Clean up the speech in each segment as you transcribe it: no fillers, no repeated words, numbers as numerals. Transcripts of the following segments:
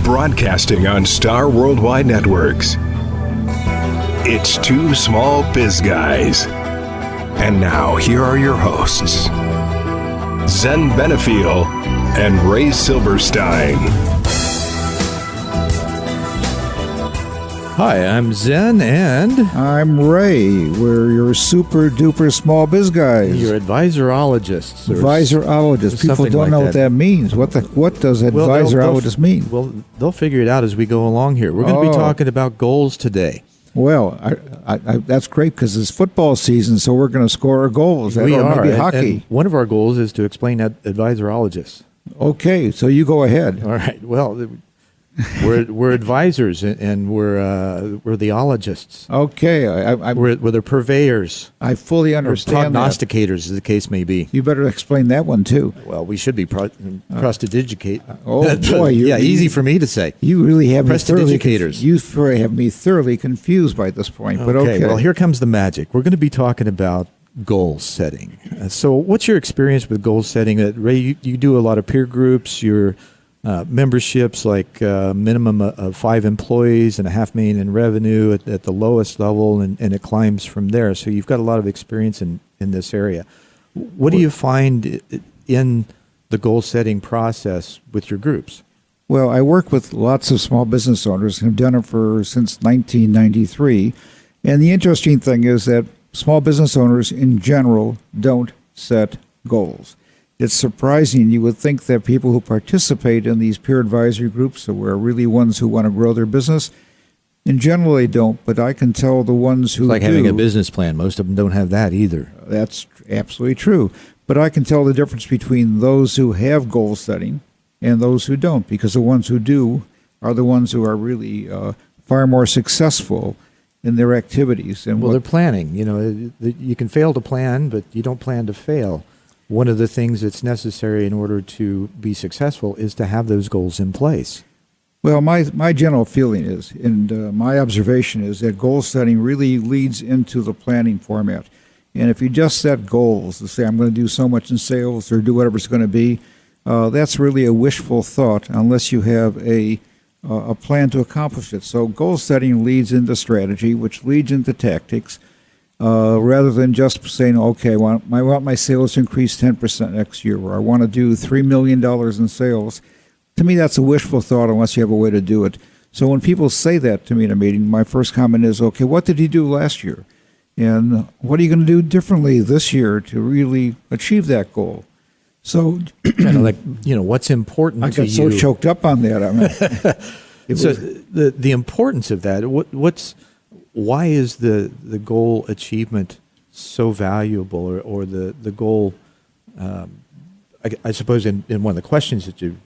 broadcasting on Star Worldwide Networks. It's Two Small Biz Guys. And now, here are your hosts, Zen Benefiel and Ray Silverstein. Hi, I'm Zen, and I'm Ray. We're your super duper small biz guys. You're advisorologists. Advisorologists. People don't know what that means. What does advisorologist mean? Well, they'll figure it out as we go along here. We're going to be talking about goals today. Well, I that's great because it's football season, so we're going to score our goals. We are. Maybe hockey. And one of our goals is to explain advisorologists. Okay, so you go ahead. All right. Well, we're advisors and we're the ologists. Okay, we're the purveyors. I fully understand or prognosticators, as the case may be. You better explain that one too. Well, we should be prestidigicate. Oh boy, easy for me to say. You really have me prestidigitors. You have me thoroughly confused by this point. But okay. Well, here comes the magic. We're going to be talking about goal setting. So, what's your experience with goal setting? Ray, you do a lot of peer groups. Your memberships, like minimum of 5 employees and $500,000 in revenue at the lowest level, and it climbs from there. So you've got a lot of experience in this area. What do you find in the goal setting process with your groups? Well, I work with lots of small business owners and have done it since 1993. And the interesting thing is that small business owners in general don't set goals. It's surprising. You would think that people who participate in these peer advisory groups are really ones who want to grow their business. In general, they don't, but I can tell the ones who do. It's like having a business plan. Most of them don't have that either. That's absolutely true. But I can tell the difference between those who have goal setting and those who don't, because the ones who do are the ones who are really far more successful in their activities. And they're planning. You know, you can fail to plan, but you don't plan to fail. One of the things that's necessary in order to be successful is to have those goals in place. Well, my general feeling is, and my observation is, that goal setting really leads into the planning format. And if you just set goals to say, I'm going to do so much in sales or do whatever it's going to be, that's really a wishful thought unless you have a plan to accomplish it. So goal setting leads into strategy, which leads into tactics. Rather than just saying, okay, I want my sales to increase 10% next year, or I want to do $3 million in sales. To me, that's a wishful thought unless you have a way to do it. So when people say that to me in a meeting, my first comment is, okay, what did you do last year? And what are you going to do differently this year to really achieve that goal? So, kind of like, what's important to you? I got so choked up on that. I mean, so the importance of that, why is the goal achievement so valuable, or the goal, I suppose in one of the questions that you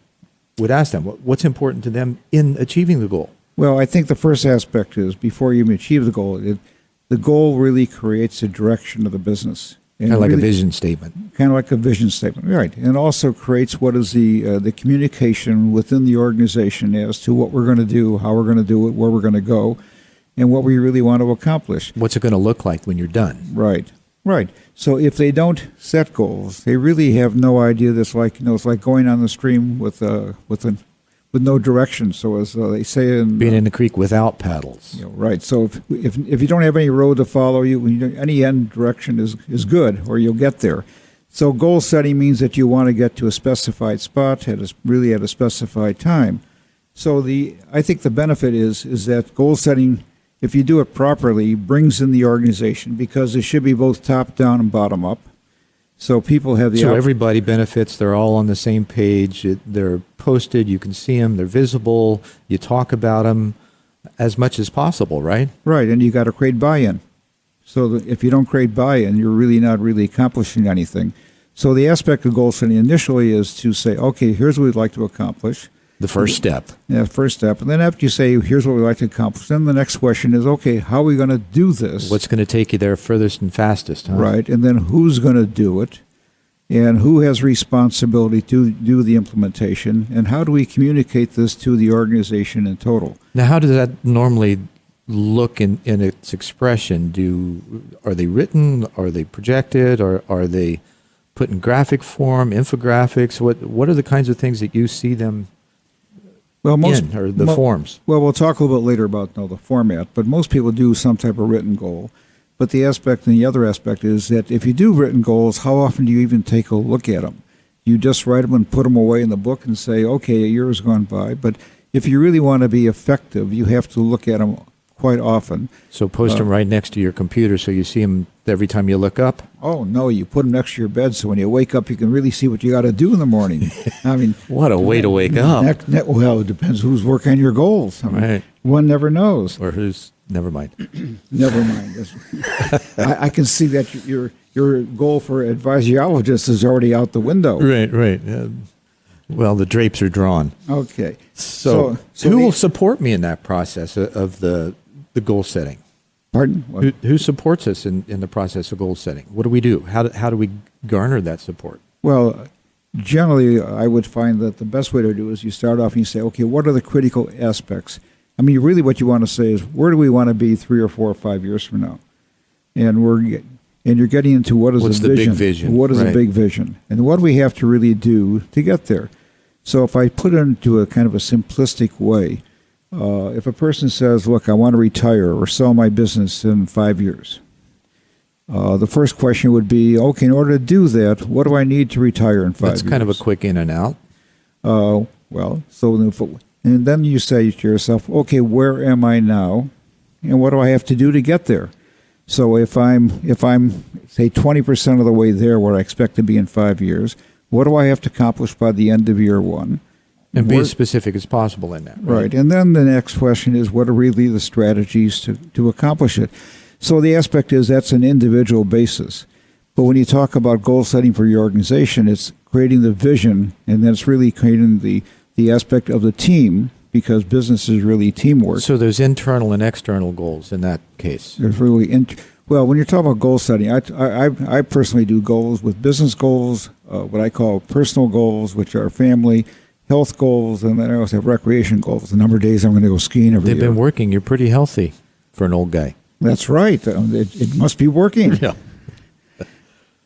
would ask them, what's important to them in achieving the goal? Well, I think the first aspect is, before you even achieve the goal really creates a direction of the business. Kind of like a vision statement. Kind of like a vision statement, right. And also creates what is the communication within the organization as to what we're going to do, how we're going to do it, where we're going to go, and what we really want to accomplish. What's it going to look like when you're done? Right. So if they don't set goals, they really have no idea. It's like going on the stream with no direction. So as they say, being in the creek without paddles. Right. So if you don't have any road to follow, any end direction is good, or you'll get there. So goal setting means that you want to get to a specified spot at a specified time. So I think the benefit is that goal setting, if you do it properly, brings in the organization, because it should be both top down and bottom up. So people have So everybody benefits. They're all on the same page. They're posted. You can see them. They're visible. You talk about them as much as possible, right? Right, and you got to create buy-in. So that if you don't create buy-in, you're really not really accomplishing anything. So the aspect of goal setting initially is to say, okay, here's what we'd like to accomplish. The first step. Yeah, first step. And then after you say, here's what we'd like to accomplish, then the next question is, okay, how are we going to do this? What's going to take you there furthest and fastest, huh? Right. And then who's going to do it? And who has responsibility to do the implementation? And how do we communicate this to the organization in total? Now, how does that normally look in its expression? Are they written? Are they projected? Or are they put in graphic form, infographics? What are the kinds of things that you see them Well, or the forms? Well, we'll talk a little bit later about the format, but most people do some type of written goal. But the other aspect is that if you do written goals, how often do you even take a look at them? You just write them and put them away in the book and say, okay, a year has gone by. But if you really want to be effective, you have to look at them quite often. So post them right next to your computer so you see them every time you look up? Oh, no, you put them next to your bed so when you wake up, you can really see what you got to do in the morning. I mean, what a way to wake up. Well, it depends who's working on your goals. I mean, right. One never knows. Or who's, never mind. Never mind. I can see that your goal for advisologists is already out the window. Right. Well, the drapes are drawn. Okay. So who will support me in that process of the goal setting? Pardon? Who supports us in the process of goal setting? What do we do? How do we garner that support? Well, generally, I would find that the best way to do is you start off and you say, okay, what are the critical aspects? I mean, really what you want to say is, where do we want to be 3 or 4 or 5 years from now? And you're getting into what's the big vision? What is right. a big vision? And what do we have to really do to get there? So if I put it into a kind of a simplistic way, if a person says, look, I want to retire or sell my business in 5 years, the first question would be, okay, in order to do that, what do I need to retire in 5 years? That's kind of a quick in and out. And then you say to yourself, okay, where am I now? And what do I have to do to get there? So if I'm say 20% of the way there where I expect to be in 5 years, what do I have to accomplish by the end of year 1? And be as specific as possible in that. Right. And then the next question is, what are really the strategies to accomplish it? So the aspect is that's an individual basis. But when you talk about goal setting for your organization, it's creating the vision, and then it's really creating the aspect of the team, because business is really teamwork. So there's internal and external goals in that case. There's really well, when you're talking about goal setting, I personally do goals with business goals, what I call personal goals, which are family, health goals, and then I also have recreation goals. The number of days I'm going to go skiing every year. They've been working. You're pretty healthy for an old guy. That's right. It must be working. Yeah.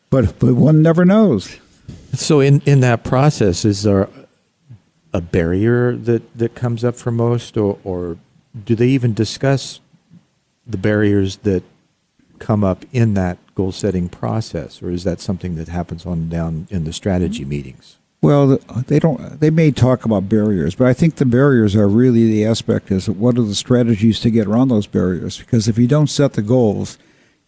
But one never knows. So in that process, is there a barrier that comes up for most, or do they even discuss the barriers that come up in that goal setting process, or is that something that happens on down in the strategy meetings? Well, they don't. They may talk about barriers, but I think the barriers are really the aspect is what are the strategies to get around those barriers? Because if you don't set the goals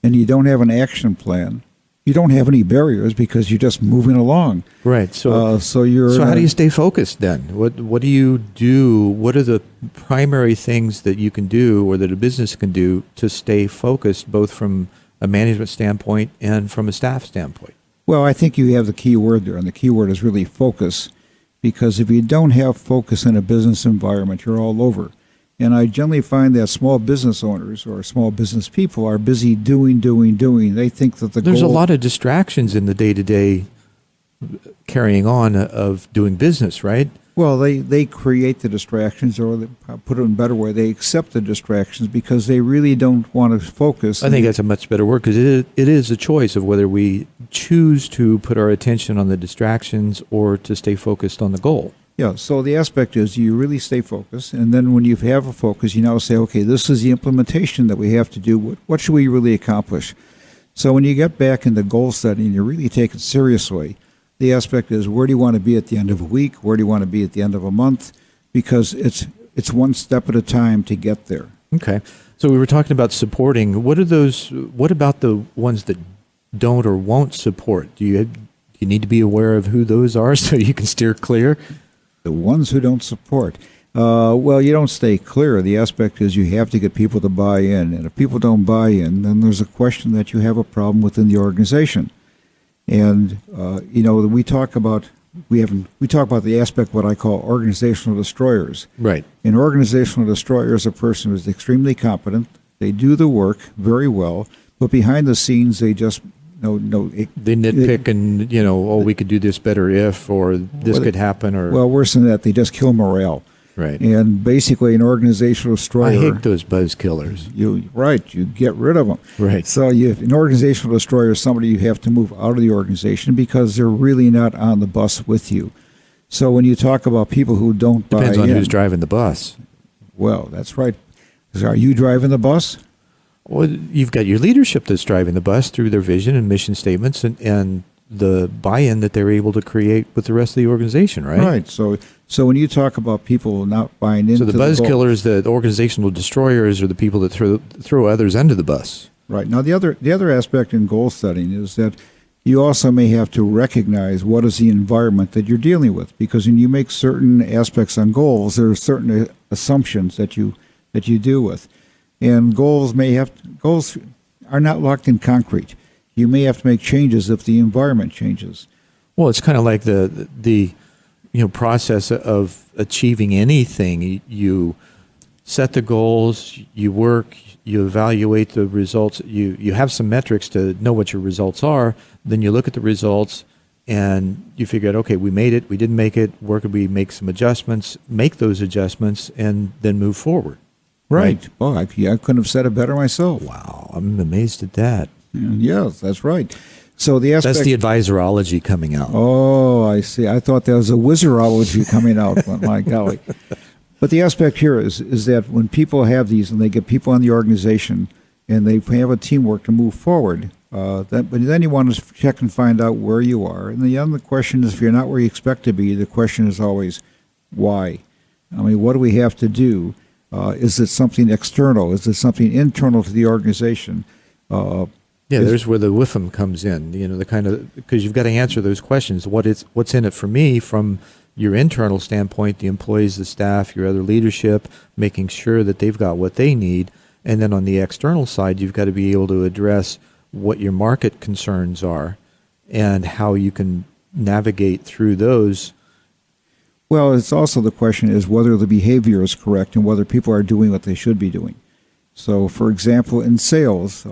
and you don't have an action plan, you don't have any barriers because you're just moving along. Right. So so how do you stay focused then? What do you do? What are the primary things that you can do or that a business can do to stay focused, both from a management standpoint and from a staff standpoint? Well, I think you have the key word there, and the key word is really focus, because if you don't have focus in a business environment, you're all over. And I generally find that small business owners or small business people are busy doing. They think that there's a lot of distractions in the day-to-day carrying on of doing business, right? Well, they create the distractions, or put it in a better way, they accept the distractions because they really don't want to focus. I think that's a much better word, because it is a choice of whether we choose to put our attention on the distractions or to stay focused on the goal. Yeah, so the aspect is you really stay focused, and then when you have a focus, you now say, okay, this is the implementation that we have to do. What should we really accomplish? So when you get back into goal setting, you really take it seriously. The aspect is, where do you want to be at the end of a week? Where do you want to be at the end of a month? Because it's one step at a time to get there. Okay. So we were talking about supporting. What about the ones that don't or won't support? Do you need to be aware of who those are so you can steer clear? The ones who don't support. Well, you don't stay clear. The aspect is you have to get people to buy in. And if people don't buy in, then there's a question that you have a problem within the organization. And we talk about the aspect what I call organizational destroyers. Right. An organizational destroyer is a person who is extremely competent. They do the work very well, but behind the scenes they just they nitpick and we could do this better if, or this could happen, or well, worse than that, they just kill morale. Right. And basically, an organizational destroyer. I hate those buzz killers. You get rid of them. Right. So an organizational destroyer is somebody you have to move out of the organization because they're really not on the bus with you. So when you talk about people who don't buy in... Depends on who's driving the bus. Well, that's right. 'Cause are you driving the bus? Well, you've got your leadership that's driving the bus through their vision and mission statements and the buy-in that they're able to create with the rest of the organization, right? Right. So when you talk about people not buying into So the buzz killers, the organizational destroyers, are the people that throw others under the bus. Right. Now, the other aspect in goal setting is that you also may have to recognize what is the environment that you're dealing with, because when you make certain aspects on goals, there are certain assumptions that you deal with, and goals are not locked in concrete. You may have to make changes if the environment changes. Well, it's kind of like the process of achieving anything. You set the goals, you work, you evaluate the results. You have some metrics to know what your results are. Then you look at the results and you figure out, okay, we made it, we didn't make it. Where could we make some adjustments? Make those adjustments and then move forward. Right. Well, I couldn't have said it better myself. Wow, I'm amazed at that. Yes, that's right. So the aspect... That's the advisorology coming out. Oh, I see. I thought there was a wizardology coming out. My golly. But the aspect here is that when people have these and they get people in the organization and they have a teamwork to move forward, but then you want to check and find out where you are. And the other question is, if you're not where you expect to be, the question is always, why? I mean, what do we have to do? Is it something external? Is it something internal to the organization? There's where the WIFM comes in. Because you've got to answer those questions. What's in it for me from your internal standpoint, the employees, the staff, your other leadership, making sure that they've got what they need. And then on the external side, you've got to be able to address what your market concerns are and how you can navigate through those. Well, it's also the question is whether the behavior is correct and whether people are doing what they should be doing. So, for example, in sales,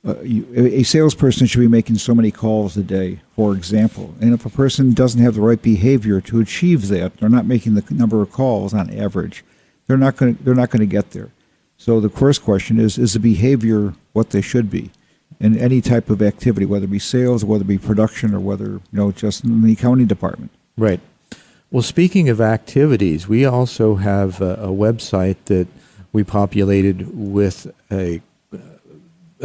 a salesperson should be making so many calls a day, for example. And if a person doesn't have the right behavior to achieve that, they're not making the number of calls on average, they're not going to get there. So the first question is the behavior what they should be in any type of activity, whether it be sales, or whether it be production, or whether just in the accounting department. Right. Well, speaking of activities, we also have a website that we populated with a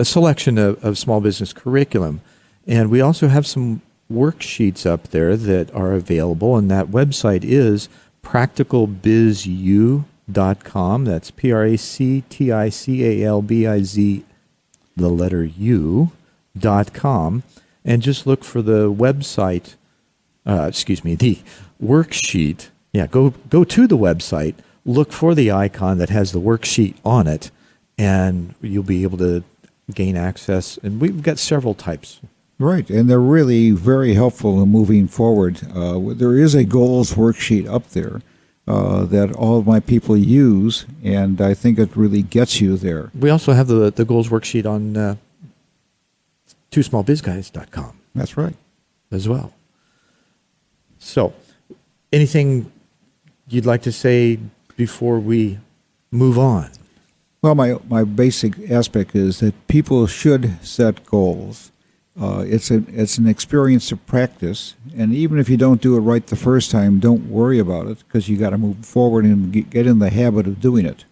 selection of small business curriculum. And we also have some worksheets up there that are available, and that website is practicalbizu.com. That's PRACTICALBIZ, the letter U.com. And just look for the website, the worksheet. Yeah, go to the website, look for the icon that has the worksheet on it, and you'll be able to gain access. And we've got several types. Right, and they're really very helpful in moving forward. There is a goals worksheet up there that all of my people use, and I think it really gets you there. We also have the goals worksheet on twosmallbizguys.com. That's right. As well. So, anything you'd like to say before we move on? Well, my basic aspect is that people should set goals. It's an experience of practice, and even if you don't do it right the first time, don't worry about it, because you got to move forward and get in the habit of doing it.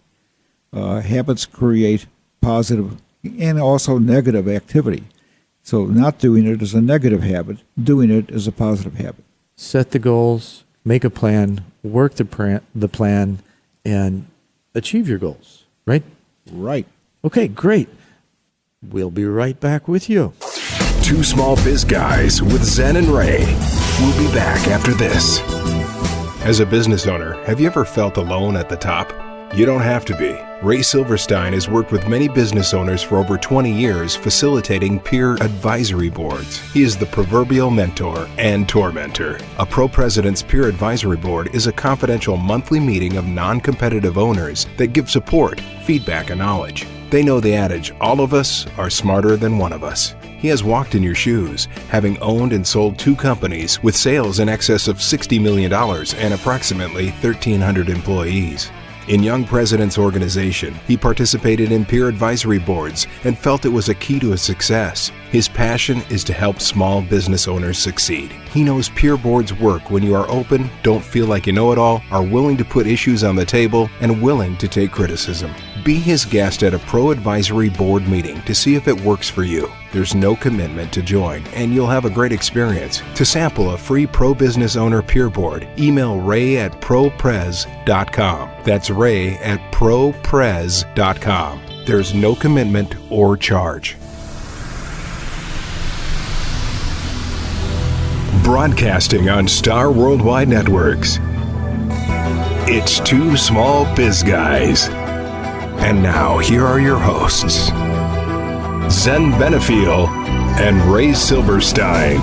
Habits create positive and also negative activity. So not doing it is a negative habit. Doing it is a positive habit. Set the goals, make a plan, work the plan, and achieve your goals, right? Right. Okay, great. We'll be right back with you. Two Small Biz Guys with Zen and Ray. We'll be back after this. As a business owner, have you ever felt alone at the top? You don't have to be. Ray Silverstein has worked with many business owners for over 20 years facilitating peer advisory boards. He is the proverbial mentor and tormentor. A Pro President's Peer Advisory Board is a confidential monthly meeting of non-competitive owners that give support, feedback, and knowledge. They know the adage, all of us are smarter than one of us. He has walked in your shoes, having owned and sold 2 companies with sales in excess of $60 million and approximately 1,300 employees. In Young President's organization, he participated in peer advisory boards and felt it was a key to his success. His passion is to help small business owners succeed. He knows peer boards work when you are open, don't feel like you know it all, are willing to put issues on the table, and willing to take criticism. Be his guest at a pro advisory board meeting to see if it works for you. There's no commitment to join, and you'll have a great experience. To sample a free pro business owner peer board, email ray@propres.com. That's ray@propres.com. There's no commitment or charge. Broadcasting on Star Worldwide Networks. It's Two Small Biz Guys. And now, here are your hosts, Zen Benefiel and Ray Silverstein.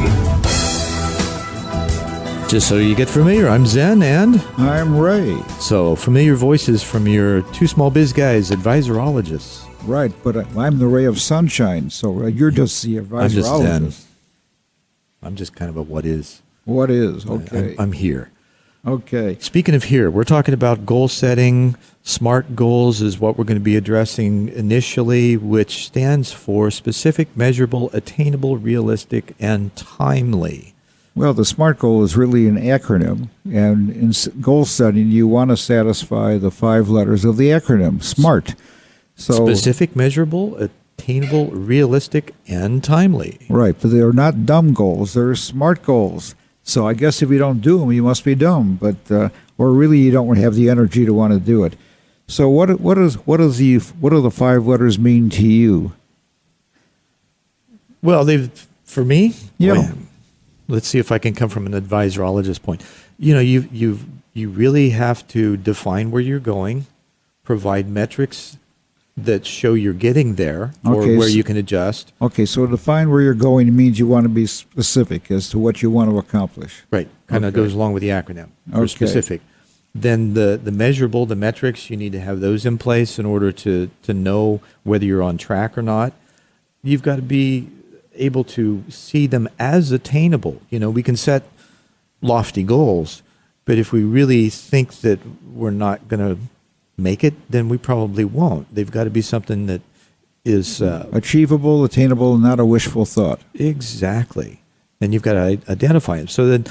Just so you get familiar, I'm Zen and I'm Ray. so familiar voices from your Two Small Biz Guys advisorologists. Right, but I'm the ray of sunshine, so you're just the advisorologist. I'm just kind of a what is. What is? Okay. I'm here. Okay. Speaking of here, we're talking about goal setting. SMART goals is what we're going to be addressing initially, which stands for specific, measurable, attainable, realistic, and timely. Well, the SMART goal is really an acronym, and in goal setting, you want to satisfy the 5 letters of the acronym, SMART. So, Specific, measurable, attainable, realistic, and timely. right, but they're not dumb goals; they're SMART goals. So I guess if you don't do them, you must be dumb, but or really you don't have the energy to want to do it. So what do the 5 letters mean to you? Well, for me, Yeah. boy, let's see if I can come from an advisorologist point. You know, you really have to define where you're going, provide metrics that show you're getting there, or Okay, where so- you can adjust. Okay, so define where you're going means you want to be specific as to what you want to accomplish. Right, kind of Okay. goes along with the acronym for Okay. specific. Then the measurable, the metrics, you need to have those in place in order to know whether you're on track or not. You've got to be able to see them as attainable. You know, we can set lofty goals, but if we really think that we're not going to make it, then we probably won't. They've got to be something that is Achievable, attainable, not a wishful thought. exactly. And you've got to identify them. So then,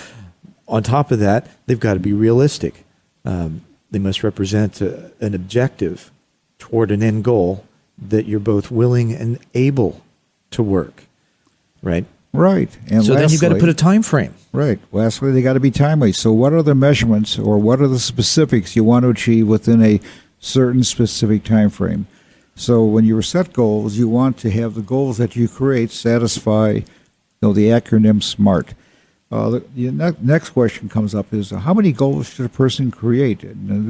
on top of that, they've got to be realistic. They must represent an objective toward an end goal that you're both willing and able to work. Right. Right. And So then you've got to lastly- put a time frame. Right. Lastly, they got to be timely. So what are the measurements or what are the specifics you want to achieve within a certain specific time frame? So when you set goals, you want to have the goals that you create satisfy, the acronym SMART. The next question comes up is how many goals should a person create?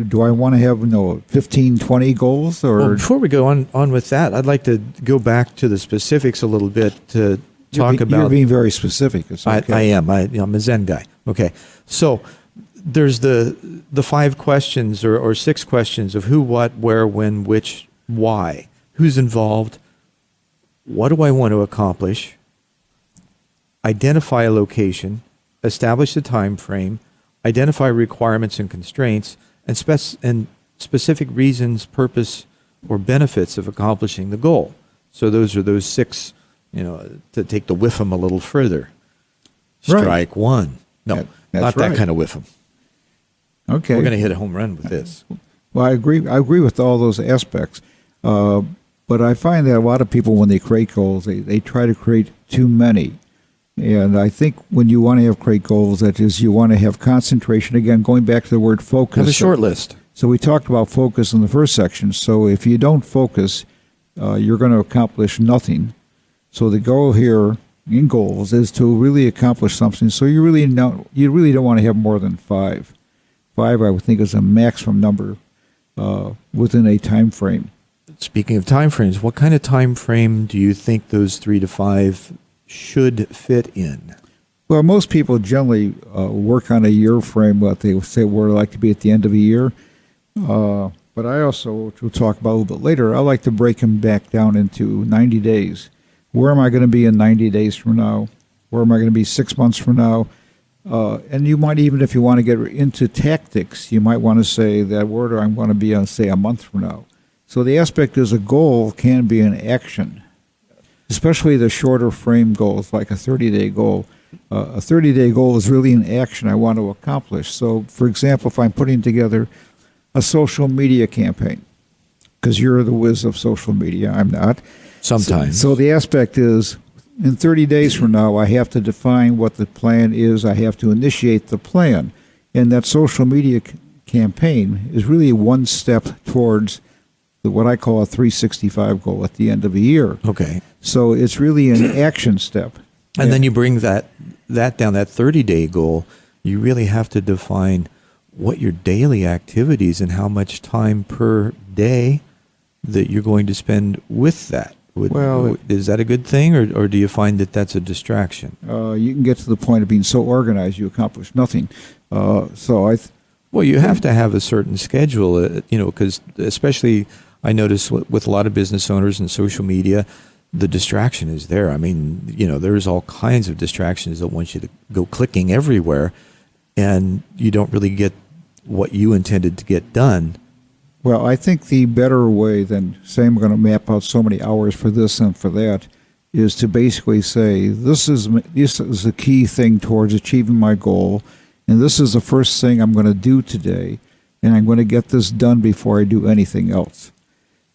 Do I want to have 15, 20 goals or Well, before we go on with that, I'd like to go back to the specifics a little bit to talk you're about. being very specific. It's okay. I am. I'm a Zen guy. Okay. So there's the 5 questions or 6 questions of who, what, where, when, which, why. Who's involved? What do I want to accomplish? Identify a location. Establish a time frame. Identify requirements and constraints. And specific reasons, purpose, or benefits of accomplishing the goal. So those are those 6, to take the whiffum a little further. Right. Strike 1. No, That's not right. that kind of whiffum. Okay. We're going to hit a home run with this. Well, I agree with all those aspects. But I find that a lot of people, when they create goals, they try to create too many. And I think when you want to have create goals, that is, you want to have concentration. Again, going back to the word focus. Have a short list. So we talked about focus in the first section. So if you don't focus, you're going to accomplish nothing. So the goal here in goals is to really accomplish something. So you really don't want to have more than 5. 5, I would think, is a maximum number within a time frame. Speaking of time frames, what kind of time frame do you think those 3 to 5 should fit in? Well, most people generally work on a year frame, what they say would like to be at the end of a year. But I also, which we'll talk about a little bit later, I like to break them back down into 90 days. Where am I going to be in 90 days from now? Where am I going to be 6 months from now? And you might, even if you want to get into tactics, you might want to say that where I'm going to be on, say, a month from now. So the aspect is a goal can be an action, especially the shorter frame goals, like a 30-day goal. A 30-day goal is really an action I want to accomplish. So, for example, if I'm putting together a social media campaign, because you're the whiz of social media, I'm not. Sometimes. So the aspect is, in 30 days from now, I have to define what the plan is. I have to initiate the plan. And that social media campaign is really one step towards what I call a 365 goal at the end of a year. Okay. So it's really an action step. And then you bring that down, that 30-day goal, you really have to define what your daily activities and how much time per day that you're going to spend with that. Is that a good thing, or do you find that that's a distraction? You can get to the point of being so organized you accomplish nothing. Well, you have to have a certain schedule, because especially I notice with a lot of business owners and social media, the distraction is there. I mean, there's all kinds of distractions that want you to go clicking everywhere, and you don't really get what you intended to get done. Well, I think the better way than saying we're going to map out so many hours for this and for that is to basically say, this is the key thing towards achieving my goal, and this is the first thing I'm going to do today, and I'm going to get this done before I do anything else.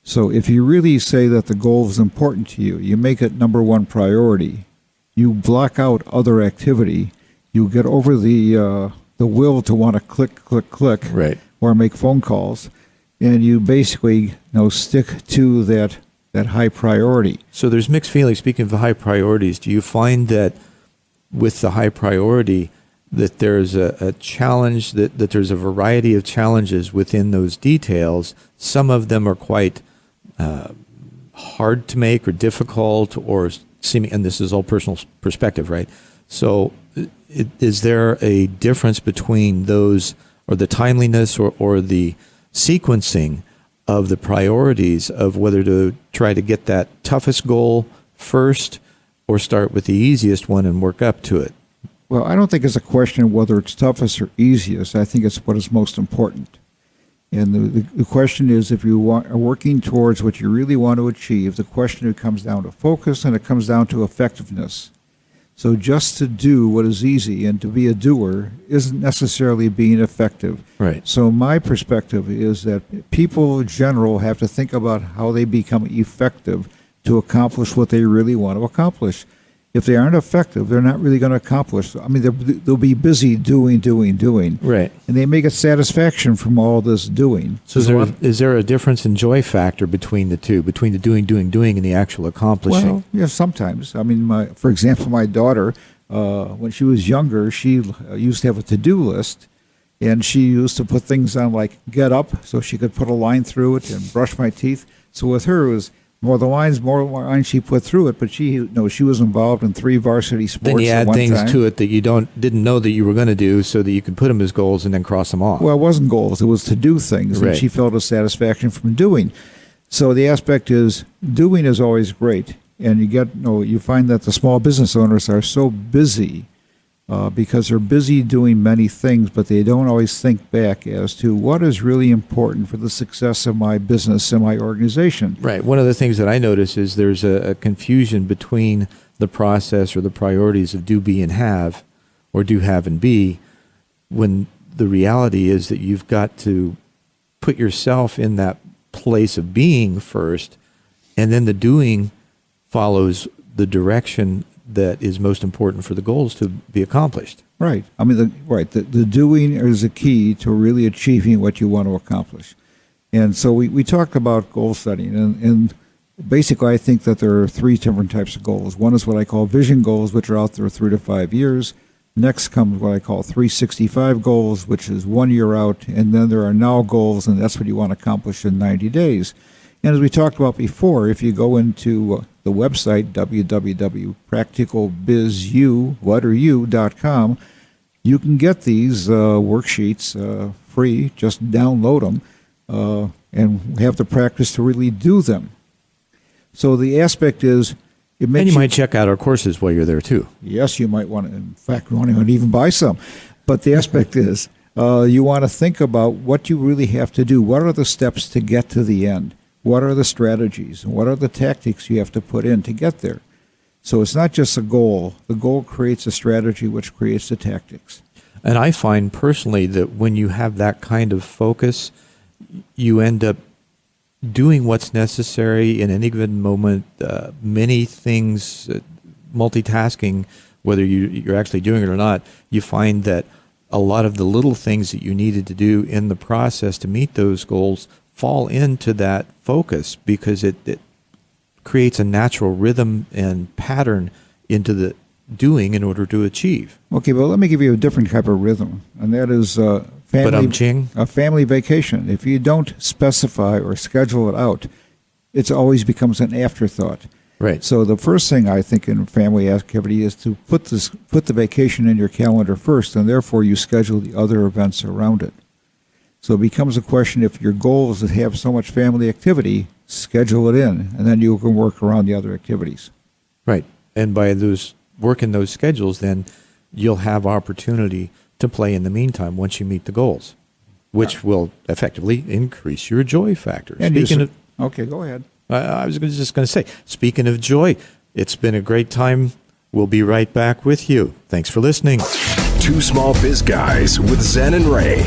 So if you really say that the goal is important to you, you make it number one priority. You block out other activity. You get over the will to want to click, right, or make phone calls, and you basically stick to that high priority. So there's mixed feelings. Speaking of the high priorities, do you find that with the high priority that there's a challenge, that there's a variety of challenges within those details? Some of them are quite hard to make or difficult or seeming, and this is all personal perspective, right? So is there a difference between those, or the timeliness or the sequencing of the priorities of whether to try to get that toughest goal first or start with the easiest one and work up to it? Well, I don't think it's a question of whether it's toughest or easiest. I think it's what is most important. And the question is, if you are working towards what you really want to achieve, the question comes down to focus, and it comes down to effectiveness. So just to do what is easy and to be a doer isn't necessarily being effective. Right. So my perspective is that people in general have to think about how they become effective to accomplish what they really want to accomplish. If they aren't effective, they're not really going to accomplish. I mean, they'll be busy doing. Right. And they may get satisfaction from all this doing. So is there a difference in joy factor between the two, between the doing, and the actual accomplishing? Well, yeah, sometimes. I mean, for example, my daughter, when she was younger, she used to have a to-do list, and she used to put things on like get up, so she could put a line through it, and brush my teeth. So with her, it was more lines she put through it, but she was involved in 3 varsity sports. Then you at add one things time. to it that you didn't know that you were going to do, so that you can put them as goals and then cross them off. Well, it wasn't goals; it was to do things, Right. and she felt a satisfaction from doing. So the aspect is doing is always great, and you find that the small business owners are so busy because they're busy doing many things, but they don't always think back as to what is really important for the success of my business and my organization. Right. One of the things that I notice is there's a confusion between the process or the priorities of do, be, and have, or do, have, and be, when the reality is that you've got to put yourself in that place of being first, and then the doing follows the direction that is most important for the goals to be accomplished. Right. I mean, the doing is the key to really achieving what you want to accomplish. And so we talked about goal setting, and basically I think that there are 3 different types of goals. One is what I call vision goals, which are out there 3 to 5 years. Next comes what I call 365 goals, which is 1 year out, and then there are now goals, and that's what you want to accomplish in 90 days. And as we talked about before, if you go into the website, www.practicalbizu.com, you can get these worksheets free. Just download them and have the practice to really do them. So the aspect is, It makes And you might check out our courses while you're there too. Yes, you might want to. In fact, you want to even buy some. But the aspect is, you want to think about what you really have to do. What are the steps to get to the end? What are the strategies? What are the tactics you have to put in to get there? So it's not just a goal. The goal creates a strategy, which creates the tactics. And I find personally that when you have that kind of focus, you end up doing what's necessary in any given moment. Many things, multitasking, whether you're actually doing it or not, you find that a lot of the little things that you needed to do in the process to meet those goals fall into that focus because it creates a natural rhythm and pattern into the doing in order to achieve. Okay, well, let me give you a different type of rhythm, and that is a family vacation. If you don't specify or schedule it out, it always becomes an afterthought. Right. So the first thing I think in family activity is to put the vacation in your calendar first, and therefore you schedule the other events around it. So it becomes a question, if your goal is to have so much family activity, schedule it in, and then you can work around the other activities. Right. And by working those schedules, then you'll have opportunity to play in the meantime once you meet the goals, which will effectively increase your joy factor. And okay, go ahead. I was just going to say, speaking of joy, it's been a great time. We'll be right back with you. Thanks for listening. Two Small Biz Guys with Zen and Ray.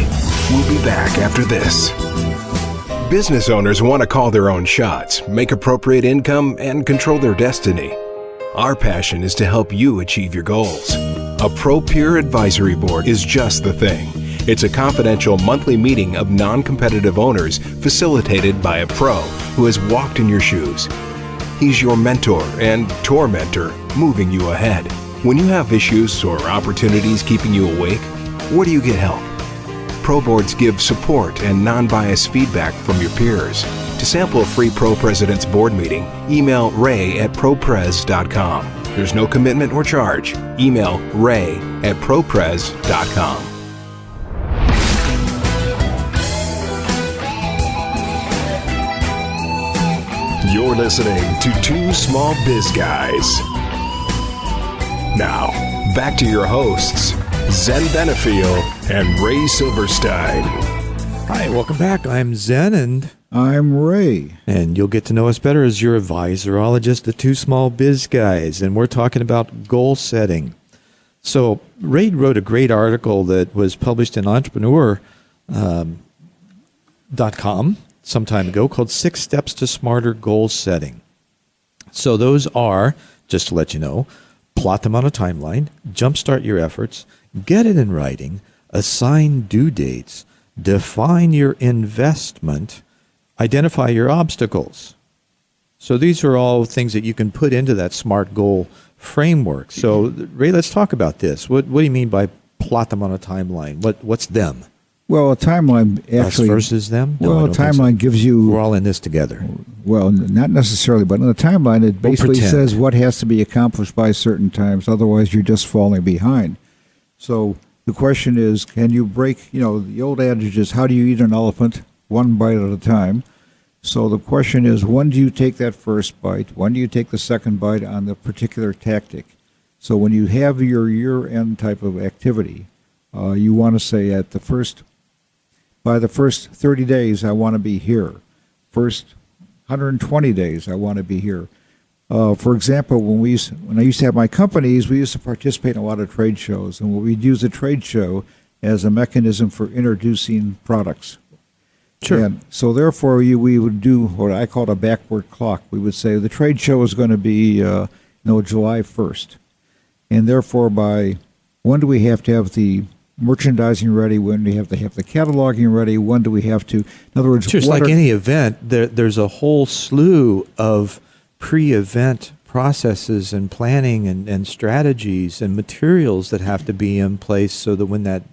We'll be back after this. Business owners want to call their own shots, make appropriate income, and control their destiny. Our passion is to help you achieve your goals. A Pro Peer Advisory Board is just the thing. It's a confidential monthly meeting of non-competitive owners facilitated by a pro who has walked in your shoes. He's your mentor and tormentor, moving you ahead. When you have issues or opportunities keeping you awake, where do you get help? Pro boards give support and non-biased feedback from your peers. To sample a free Pro President's Board meeting, email ray@propres.com. There's no commitment or charge. Email ray@propres.com. You're listening to Two Small Biz Guys. Now, back to your hosts, Zen Benefiel and Ray Silverstein. Hi, welcome back. I'm Zen, and I'm Ray. And you'll get to know us better as your advisorologist, the Two Small Biz Guys, and we're talking about goal setting. So Ray wrote a great article that was published in entrepreneur.com some time ago called 6 Steps to Smarter Goal Setting. So those are, just to let you know, plot them on a timeline, jumpstart your efforts, get it in writing, assign due dates, define your investment, identify your obstacles. So these are all things that you can put into that SMART goal framework. So Ray, let's talk about this. What do you mean by plot them on a timeline? What's them? Well, a timeline actually... Us versus them? No, well, a timeline gives you... We're all in this together. Well, not necessarily, but in a timeline, it basically says what has to be accomplished by certain times. Otherwise, you're just falling behind. So the question is, can you break... the old adage is, how do you eat an elephant? One bite at a time. So the question is, when do you take that first bite? When do you take the second bite on the particular tactic? So when you have your year-end type of activity, you want to say by the first 30 days, I want to be here. First 120 days, I want to be here. For example, when I used to have my companies, we used to participate in a lot of trade shows, and we'd use a trade show as a mechanism for introducing products. Sure. And so therefore, we would do what I call a backward clock. We would say the trade show is going to be July 1st. And therefore, by when do we have to have the merchandising ready? When do we have to have the cataloging ready? When do we have to, in other words... Just like any event, there's a whole slew of pre-event processes and planning and strategies and materials that have to be in place so that when that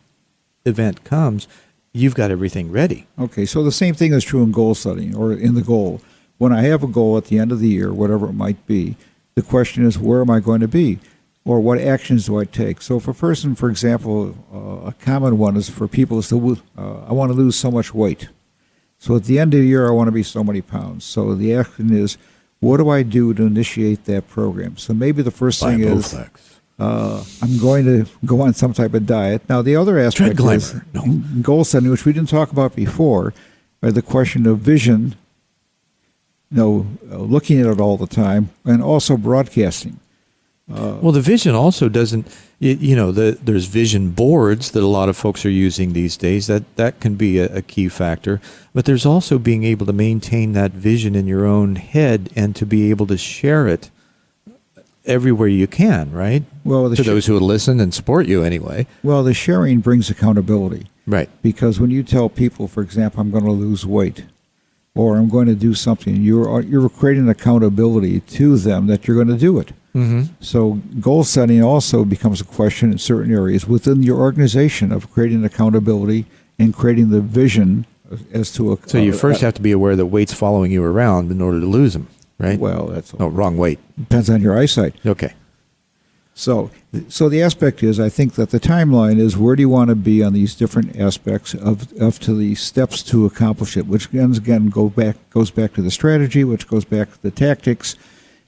event comes, you've got everything ready. Okay, so the same thing is true in goal setting or in the goal. When I have a goal at the end of the year, whatever it might be, the question is, where am I going to be? Or what actions do I take? So for a person, for example, a common one is for people is to, I want to lose so much weight. So at the end of the year, I want to be so many pounds. So the action is, what do I do to initiate that program? So maybe the first thing is I'm going to go on some type of diet. Now, the other aspect is goal setting, which we didn't talk about before, are the question of vision, looking at it all the time, and also broadcasting. Well, the vision also doesn't, there's vision boards that a lot of folks are using these days. That can be a key factor. But there's also being able to maintain that vision in your own head and to be able to share it everywhere you can, right? Well, to those who will listen and support you anyway. Well, the sharing brings accountability. Right. Because when you tell people, for example, I'm going to lose weight, or I'm going to do something, you're creating accountability to them that you're going to do it. Mm-hmm. So goal setting also becomes a question in certain areas within your organization of creating accountability and creating the vision as to a... So you first have to be aware that weight's following you around in order to lose them, right? Well, that's... wrong weight. Depends on your eyesight. Okay. So the aspect is, I think that the timeline is where do you want to be on these different aspects of to the steps to accomplish it, which again goes back to the strategy, which goes back to the tactics,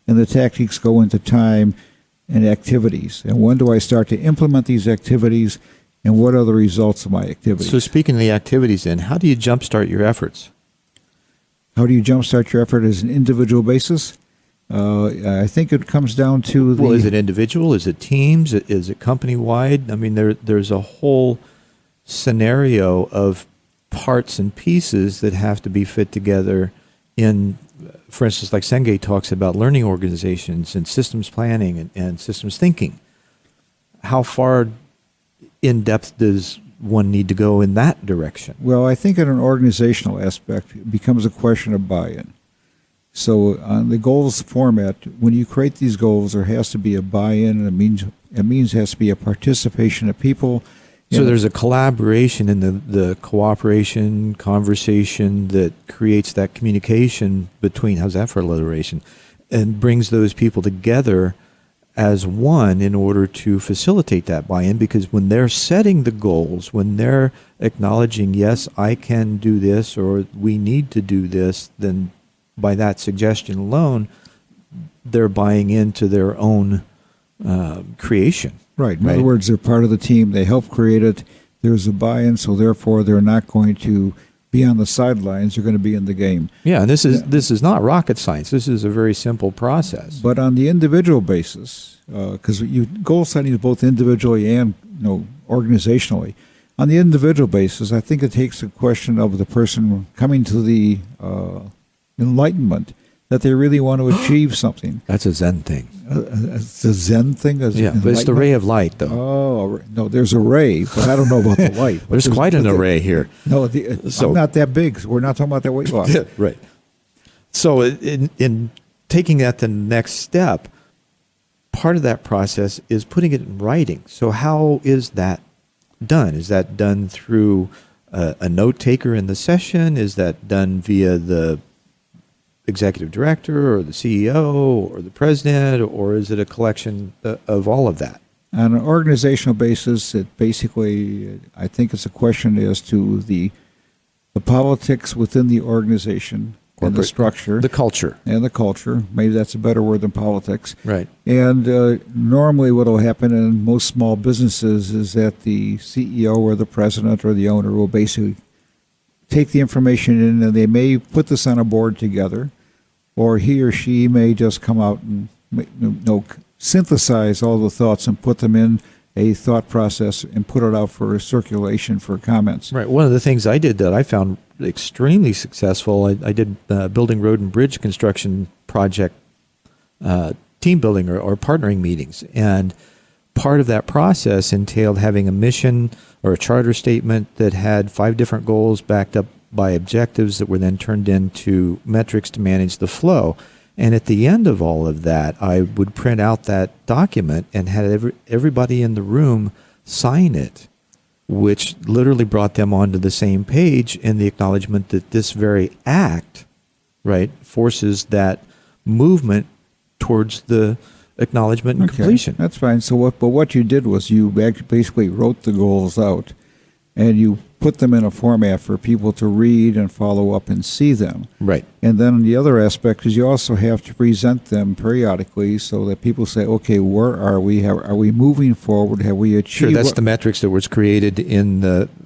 and the tactics go into time and activities. And when do I start to implement these activities, and what are the results of my activities? So speaking of the activities then, how do you jumpstart your efforts? How do you jumpstart your effort as an individual basis? I think it comes down to the... Well, is it individual? Is it teams? Is it company-wide? I mean, there's a whole scenario of parts and pieces that have to be fit together in, for instance, like Senge talks about learning organizations and systems planning and systems thinking. How far in depth does one need to go in that direction? Well, I think in an organizational aspect, it becomes a question of buy-in. So on the goals format, when you create these goals, there has to be a buy-in, and it means has to be a participation of people. So there's a collaboration in the cooperation, conversation that creates that communication between, how's that for alliteration, and brings those people together as one in order to facilitate that buy-in, because when they're setting the goals, when they're acknowledging, yes, I can do this, or we need to do this, then by that suggestion alone, they're buying into their own creation. Right. In other words, they're part of the team. They help create it. There's a buy-in, so therefore they're not going to be on the sidelines. They're going to be in the game. Yeah, and this is not rocket science. This is a very simple process. But on the individual basis, because goal setting is both individually and organizationally. On the individual basis, I think it takes a question of the person coming to the enlightenment that they really want to achieve something. That's a Zen thing. It's a Zen thing? Yeah, but it's the ray of light, though. Oh, no, there's a ray, but I don't know about the light. There's quite an array here. No, I'm not that big. So we're not talking about that weight loss. Right. So in taking that to the next step, part of that process is putting it in writing. So how is that done? Is that done through a note taker in the session? Is that done via the executive director or the CEO or the president, or is it a collection of all of that? On an organizational basis, it basically, I think it's a question as to the politics within the organization and the structure. The culture. And the culture. Maybe that's a better word than politics. Right. And normally what will happen in most small businesses is that the CEO or the president or the owner will basically take the information in, and they may put this on a board together, or he or she may just come out and synthesize all the thoughts and put them in a thought process and put it out for circulation for comments. Right. One of the things I did that I found extremely successful, I did building road and bridge construction project team building or partnering meetings. And part of that process entailed having a mission or a charter statement that had 5 different goals backed up by objectives that were then turned into metrics to manage the flow. And at the end of all of that, I would print out that document and had everybody in the room sign it, which literally brought them onto the same page in the acknowledgement that this very act, right, forces that movement towards the acknowledgement and completion. That's fine. So what you did was you basically wrote the goals out, and you put them in a format for people to read and follow up and see them. Right. And then the other aspect is you also have to present them periodically so that people say, okay, where are we? Are we moving forward? Have we achieved? Sure, that's the metrics that was created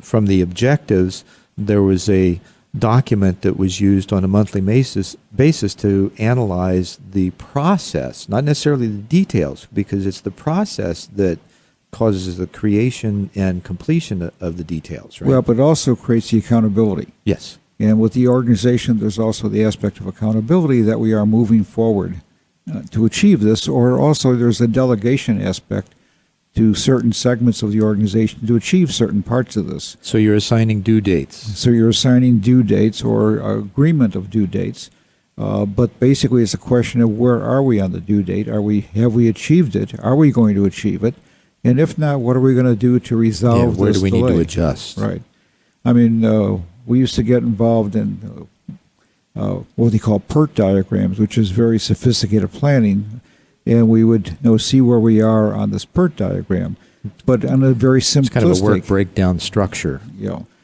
from the objectives. There was a document that was used on a monthly basis to analyze the process, not necessarily the details, because it's the process that causes the creation and completion of the details, right? Well, but it also creates the accountability. Yes. And with the organization, there's also the aspect of accountability that we are moving forward to achieve this, or also there's a delegation aspect to certain segments of the organization to achieve certain parts of this. So you're assigning due dates. So you're assigning due dates or agreement of due dates. But basically it's a question of where are we on the due date? Have we achieved it? Are we going to achieve it? And if not, what are we going to do to resolve this where do we delay? need to adjust? Right. I mean, we used to get involved in what they call PERT diagrams, which is very sophisticated planning, and we would see where we are on this PERT diagram, but on a very simplistic. It's kind of a work breakdown structure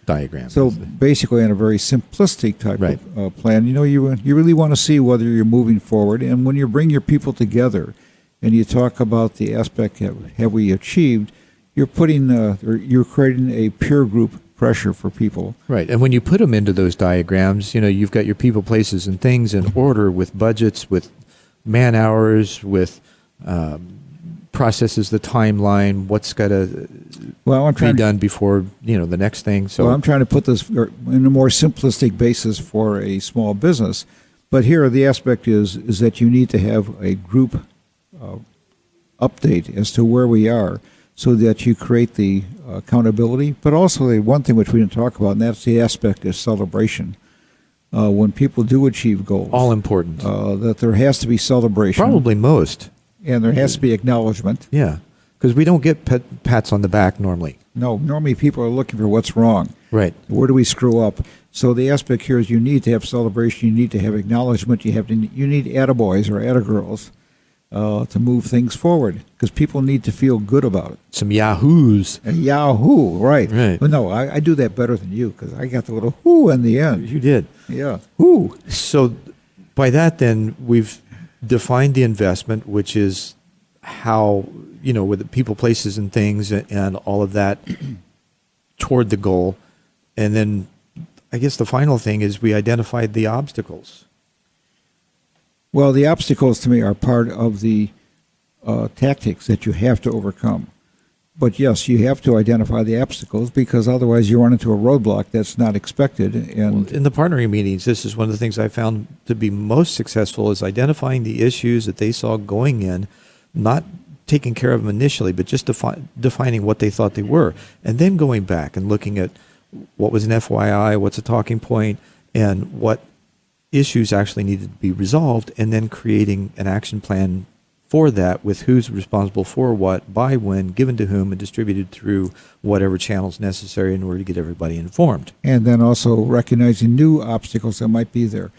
diagram. So basically, on a very simplistic type Right. of plan, you really want to see whether you're moving forward, and when you bring your people together, and you talk about the aspect have we achieved, you're creating a peer group pressure for people. Right, and when you put them into those diagrams, you've got your people, places, and things in order with budgets, with man hours, with processes, the timeline, what's got to be done before the next thing. So I'm trying to put this in a more simplistic basis for a small business, but here the aspect is that you need to have a group update as to where we are, so that you create the accountability, but also the one thing which we didn't talk about, and that's the aspect of celebration. When people do achieve goals. All important. That there has to be celebration. Probably most. And there has to be acknowledgement. Yeah, because we don't get pats on the back normally. No, normally people are looking for what's wrong. Right. Where do we screw up? So the aspect here is you need to have celebration, you need to have acknowledgement, you need attaboys or attagirls to move things forward, because people need to feel good about it. Some yahoos. A yahoo, right. Right. Well, no, I do that better than you, because I got the little whoo in the end. You did. Yeah, whoo. So by that, then, we've defined the investment, which is how, with the people, places, and things, and all of that toward the goal. And then I guess the final thing is we identified the obstacles. Well, the obstacles to me are part of the tactics that you have to overcome. But yes, you have to identify the obstacles, because otherwise you run into a roadblock that's not expected. And in the partnering meetings, this is one of the things I found to be most successful, is identifying the issues that they saw going in, not taking care of them initially, but just defining what they thought they were, and then going back and looking at what was an FYI, what's a talking point, and what issues actually needed to be resolved, and then creating an action plan for that, with who's responsible for what, by when, given to whom, and distributed through whatever channels necessary in order to get everybody informed. And then also recognizing new obstacles that might be there.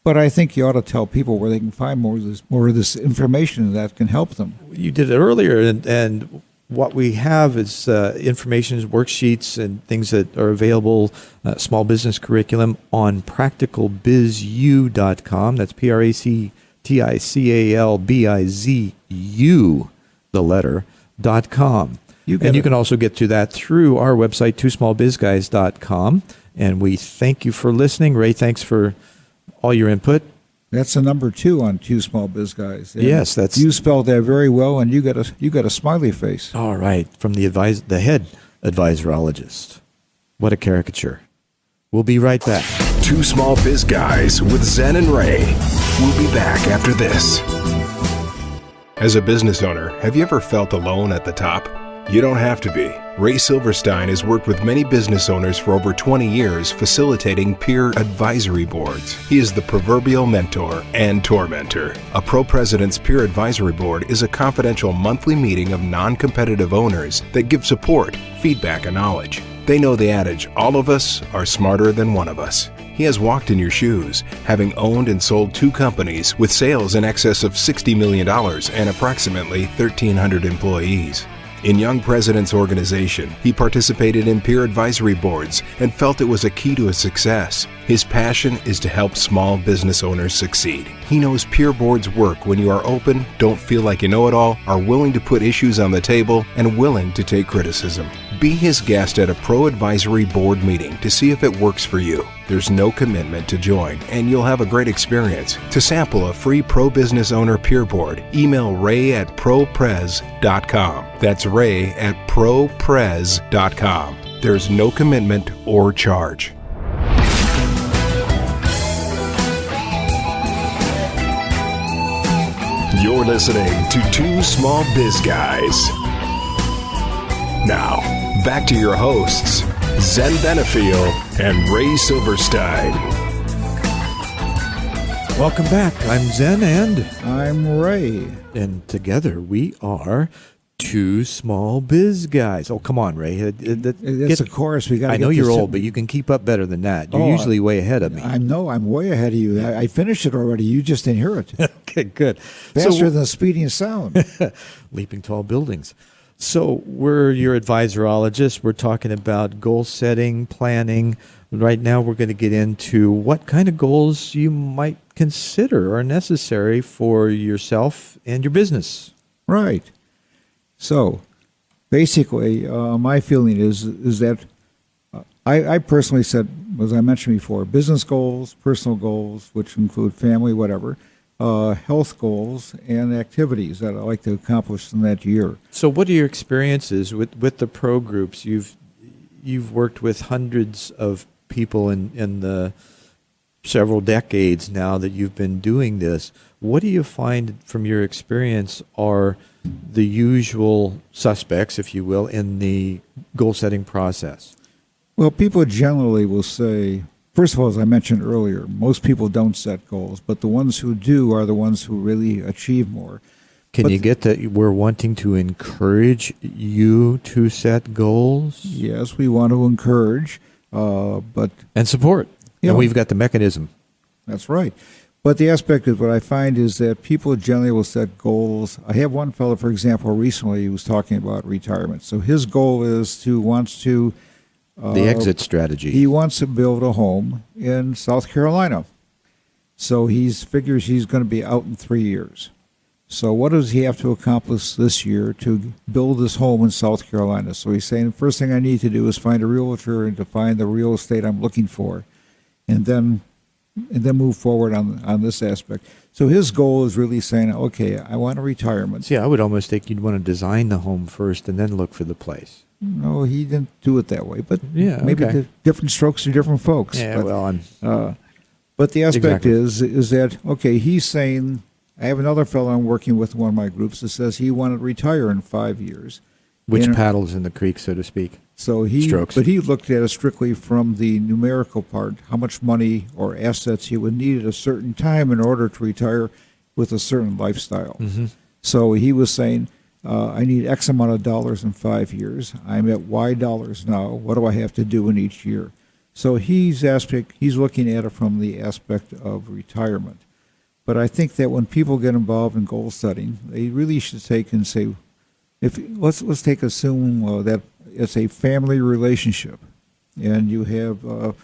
But I think you ought to tell people where they can find more of this information that can help them. You did it earlier, and what we have is information, worksheets, and things that are available, small business curriculum, on practicalbizu.com. That's practicalbizu, the letter, .com. You can also get to that through our website, twosmallbizguys.com. And we thank you for listening. Ray, thanks for all your input. That's the number 2 on Two Small Biz Guys. And yes, that's you spelled that very well, and you got a smiley face. All right, from the head advisorologist. What a caricature. We'll be right back. Two Small Biz Guys with Zen and Ray. We'll be back after this. As a business owner, have you ever felt alone at the top? You don't have to be. Ray Silverstein has worked with many business owners for over 20 years, facilitating peer advisory boards. He is the proverbial mentor and tormentor. A Pro President's Peer Advisory Board is a confidential monthly meeting of non-competitive owners that give support, feedback, and knowledge. They know the adage, all of us are smarter than one of us. He has walked in your shoes, having owned and sold 2 companies with sales in excess of $60 million and approximately 1,300 employees. In Young President's organization, he participated in peer advisory boards and felt it was a key to his success. His passion is to help small business owners succeed. He knows peer boards work when you are open, don't feel like you know it all, are willing to put issues on the table, and willing to take criticism. Be his guest at a pro advisory board meeting to see if it works for you. There's no commitment to join, and you'll have a great experience. To sample a free pro business owner peer board, email ray@proprez.com. That's ray@proprez.com. There's no commitment or charge. You're listening to Two Small Biz Guys. Now, back to your hosts, Zen Benefiel and Ray Silverstein. Welcome back. I'm Zen and I'm Ray. And together we are Two Small Biz Guys. Oh, come on, Ray. It's a chorus. We got. I know you're old, but you can keep up better than that. You're usually way ahead of me. I know. I'm way ahead of you. I finished it already. You just didn't hear it. Okay, good. Faster than speeding sound. Leaping tall buildings. So we're your advisorologists. We're talking about goal setting, planning. Right now we're going to get into what kind of goals you might consider are necessary for yourself and your business. Right. So basically, my feeling is that I personally said, as I mentioned before, business goals, personal goals, which include family, whatever, health goals, and activities that I like to accomplish in that year. So what are your experiences with the pro groups? You've worked with hundreds of people in the several decades now that you've been doing this. What do you find from your experience are the usual suspects, if you will, in the goal-setting process? Well, people generally will say, first of all, as I mentioned earlier, most people don't set goals, but the ones who do are the ones who really achieve more. Can you get that we're wanting to encourage you to set goals? Yes, we want to encourage, but... And support. And we've got the mechanism. That's right. But the aspect of what I find is that people generally will set goals. I have one fellow, for example, recently who was talking about retirement. So his goal wants to... the exit strategy. He wants to build a home in South Carolina. So he figures he's going to be out in 3 years. So what does he have to accomplish this year to build this home in South Carolina? So he's saying, the first thing I need to do is find a realtor and to find the real estate I'm looking for, and then move forward on this aspect. So his goal is really saying, okay, I want a retirement. See, I would almost think you'd want to design the home first and then look for the place. No, he didn't do it that way. But yeah, maybe okay. the different strokes for different folks. Yeah, but the aspect exactly. is that, okay, he's saying, I have another fellow I'm working with in one of my groups that says he wanted to retire in 5 years. Which paddles in the creek, so to speak. So Strokes. But he looked at it strictly from the numerical part, how much money or assets he would need at a certain time in order to retire with a certain lifestyle. Mm-hmm. So he was saying, I need X amount of dollars in 5 years. I'm at Y dollars now. What do I have to do in each year? So he's looking at it from the aspect of retirement. But I think that when people get involved in goal setting, they really should take and say, let's assume that it's a family relationship, and you have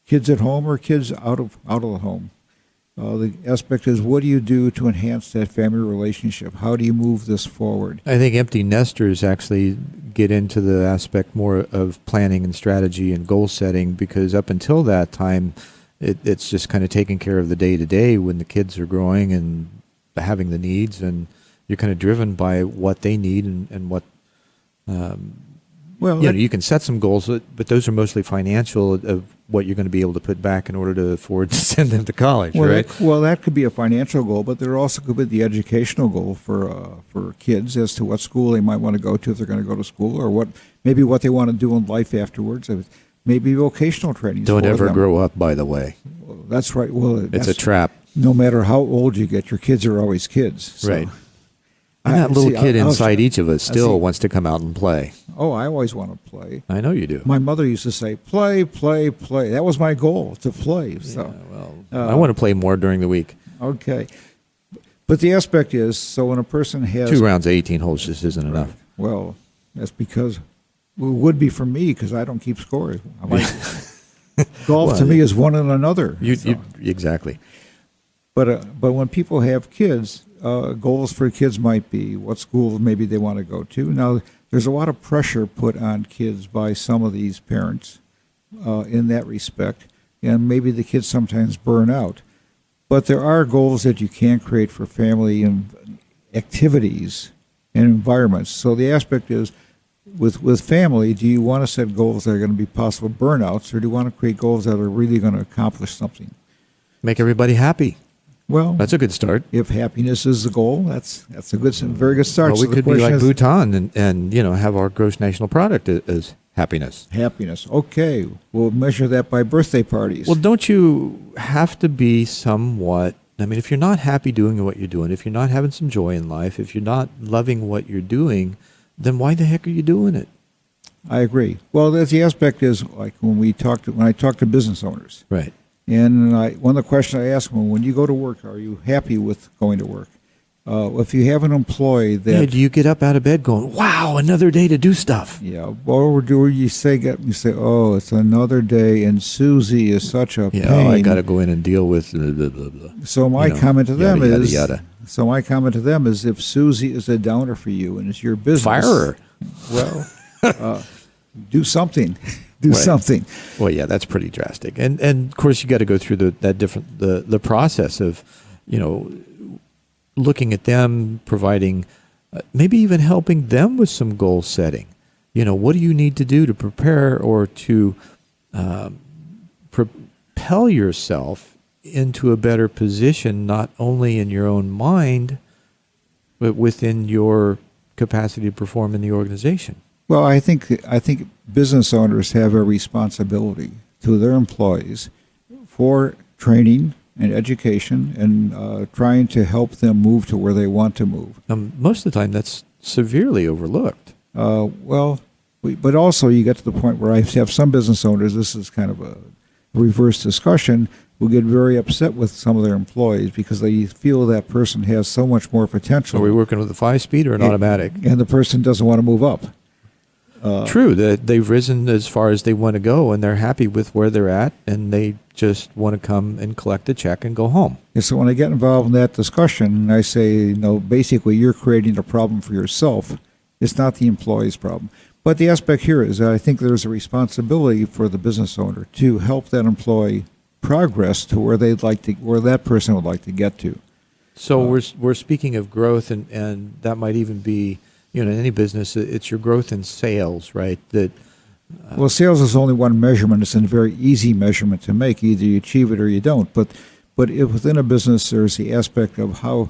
kids at home or kids out of the home. The aspect is, what do you do to enhance that family relationship? How do you move this forward? I think empty nesters actually get into the aspect more of planning and strategy and goal setting, because up until that time, it's just kind of taking care of the day-to-day when the kids are growing and having the needs, and you're kind of driven by what they need and what... you can set some goals, but those are mostly financial of what you're going to be able to put back in order to afford to send them to college, right? That could be a financial goal, but there also could be the educational goal for kids as to what school they might want to go to if they're going to go to school, or what they want to do in life afterwards. Maybe vocational training. Don't ever grow up, by the way. Well, that's right. Well, it's a trap. No matter how old you get, your kids are always kids. So. Right. And that little kid inside each of us still wants to come out and play. Oh, I always want to play. I know you do. My mother used to say, play, play, play. That was my goal, to play. So, I want to play more during the week. Okay. But the aspect is, so when a person has... 2 rounds of 18 holes just isn't enough. Well, that's because it would be for me because I don't keep score. Golf to me is one and another. Exactly. But when people have kids, goals for kids might be what school maybe they want to go to. Now, there's a lot of pressure put on kids by some of these parents in that respect, and maybe the kids sometimes burn out. But there are goals that you can create for family and activities and environments. So the aspect is, with family, do you want to set goals that are going to be possible burnouts, or do you want to create goals that are really going to accomplish something? Make everybody happy. Well, That's a good start. if happiness is the goal, that's a very good start. Well, So we the could be question like is Bhutan and have our gross national product as happiness. happiness. Okay, we'll measure that by birthday parties. Well, don't you have to be somewhat, I mean, if you're not happy doing what you're doing, if you're not having some joy in life, if you're not loving what you're doing, then why the heck are you doing it? I agree. Well, that's the aspect is like when I talk to business owners, Right. and one of the questions I ask them, when you go to work, are you happy with going to work? If you have an employee that Yeah, do you get up out of bed going, wow, another day to do stuff? yeah, or do you say oh, it's another day, and Susie is such a Yeah, pain. oh, I got to go in and deal with blah, blah, blah, blah. So my You know, comment to them yada, is, yada, yada. so my comment to them is, if Susie is a downer for you and it's your business, Fire her. Well, do something, do Right. something. Well, yeah, that's pretty drastic. And of course, you got to go through the process of, looking at them, providing, maybe even helping them with some goal setting. What do you need to do to prepare or to propel yourself into a better position, not only in your own mind, but within your capacity to perform in the organization? Well, I think business owners have a responsibility to their employees for training and education and trying to help them move to where they want to move. Most of the time, that's severely overlooked. But also you get to the point where I have some business owners, this is kind of a reverse discussion, who get very upset with some of their employees because they feel that person has so much more potential. Are we working with a 5-speed or an automatic? And the person doesn't want to move up. True, that they've risen as far as they want to go, and they're happy with where they're at, and they just want to come and collect a check and go home. And so when I get involved in that discussion, I say, basically you're creating a problem for yourself. It's not the employee's problem. But the aspect here is that I think there's a responsibility for the business owner to help that employee progress to where where that person would like to get to. So we're speaking of growth, and that might even be, in any business, it's your growth in sales, right? Well, sales is only one measurement. It's a very easy measurement to make. Either you achieve it or you don't. But if within a business, there's the aspect of how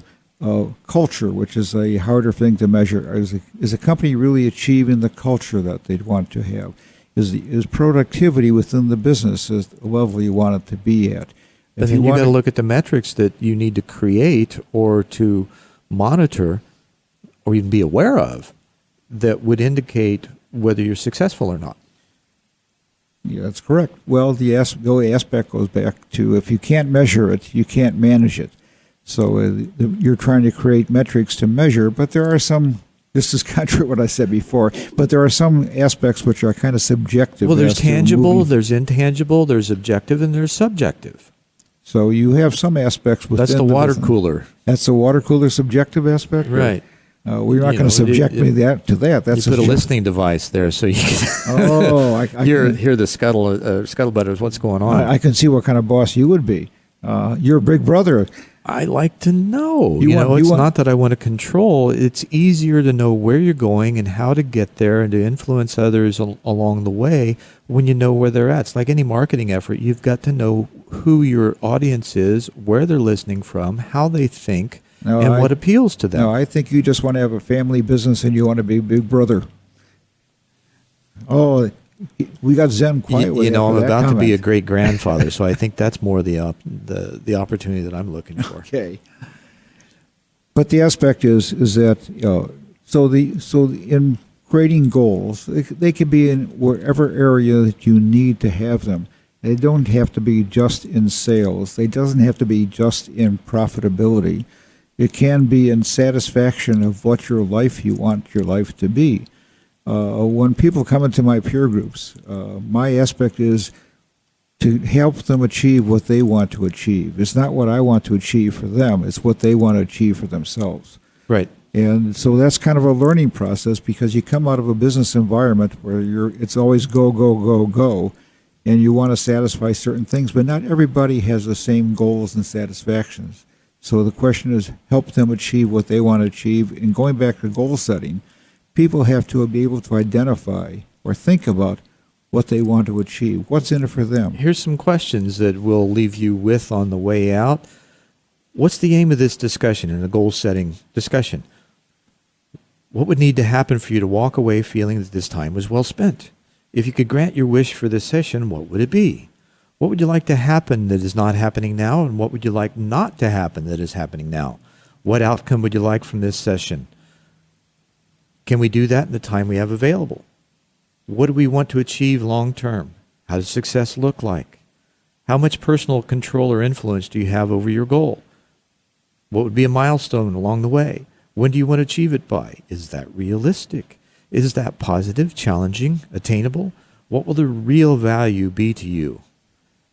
culture, which is a harder thing to measure. Is a company really achieving the culture that they'd want to have? Is productivity within the business is the level you want it to be at? But then you got to look at the metrics that you need to create or to monitor or even be aware of that would indicate whether you're successful or not. Yeah, that's correct. Well, the aspect goes back to if you can't measure it, you can't manage it. So you're trying to create metrics to measure, but there are some, this is contrary to what I said before, but there are some aspects which are kind of subjective. Well, there's tangible, there's intangible, there's objective, and there's subjective. So you have some aspects within That's the water business. cooler. That's the water cooler subjective aspect? Right. We're not going to subject me to that. That's you put a listening device there so you can I hear the scuttlebutt of what's going on. I can see what kind of boss you would be. You're a big brother. I like to know. It's not that I want to control. It's easier to know where you're going and how to get there and to influence others along the way when you know where they're at. It's like any marketing effort. You've got to know who your audience is, where they're listening from, how they think, what appeals to them. No, I think you just want to have a family business and you want to be big brother. Oh, we got Zen quiet. I'm about to be a great grandfather, so I think that's more the opportunity that I'm looking for. Okay. But the aspect is that so in creating goals, they could be in wherever area that you need to have them. They don't have to be just in sales. They doesn't have to be just in profitability. It can be in satisfaction of what you want your life to be. When people come into my peer groups, my aspect is to help them achieve what they want to achieve. It's not what I want to achieve for them, it's what they want to achieve for themselves. Right. And so that's kind of a learning process, because you come out of a business environment where it's always go, go, go, go, and you want to satisfy certain things, but not everybody has the same goals and satisfactions. So the question is, help them achieve what they want to achieve. And going back to goal setting, people have to be able to identify or think about what they want to achieve, what's in it for them. Here's some questions that we'll leave you with on the way out. What's the aim of this discussion, in a goal-setting discussion? What would need to happen for you to walk away feeling that this time was well spent? If you could grant your wish for this session, what would it be? What would you like to happen that is not happening now, and what would you like not to happen that is happening now? What outcome would you like from this session? Can we do that in the time we have available? What do we want to achieve long term? How does success look like? How much personal control or influence do you have over your goal? What would be a milestone along the way? When do you want to achieve it by? Is that realistic? Is that positive, challenging, attainable? What will the real value be to you?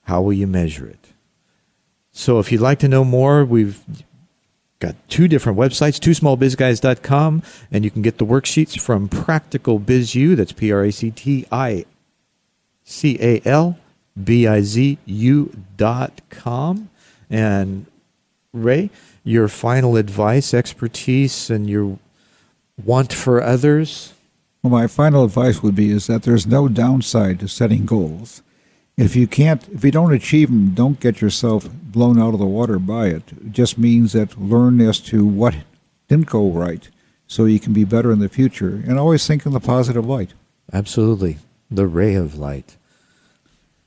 How will you measure it? So if you'd like to know more, we've got 2 different websites, twosmallbizguys.com, and you can get the worksheets from Practical BizU, that's practicalbizu.com. And Ray, your final advice, expertise, and your want for others? Well, my final advice would be is that there's no downside to setting goals. If you don't achieve them, don't get yourself blown out of the water by it. It just means that learn as to what didn't go right so you can be better in the future, and always think in the positive light. Absolutely. The ray of light.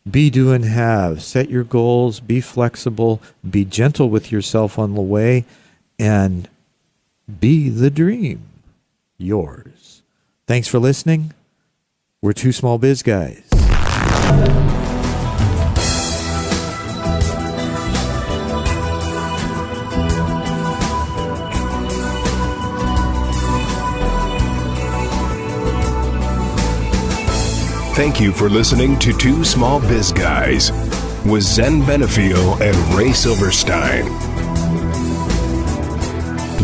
Be, do, and have. Set your goals. Be flexible. Be gentle with yourself on the way. And be the dream. Yours. Thanks for listening. We're 2 Small Biz Guys. Thank you for listening to 2 Small Biz Guys with Zen Benefiel and Ray Silverstein.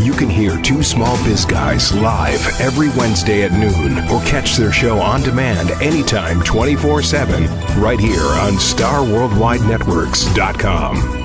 You can hear 2 Small Biz Guys live every Wednesday at noon, or catch their show on demand anytime 24/7 right here on StarWorldWideNetworks.com.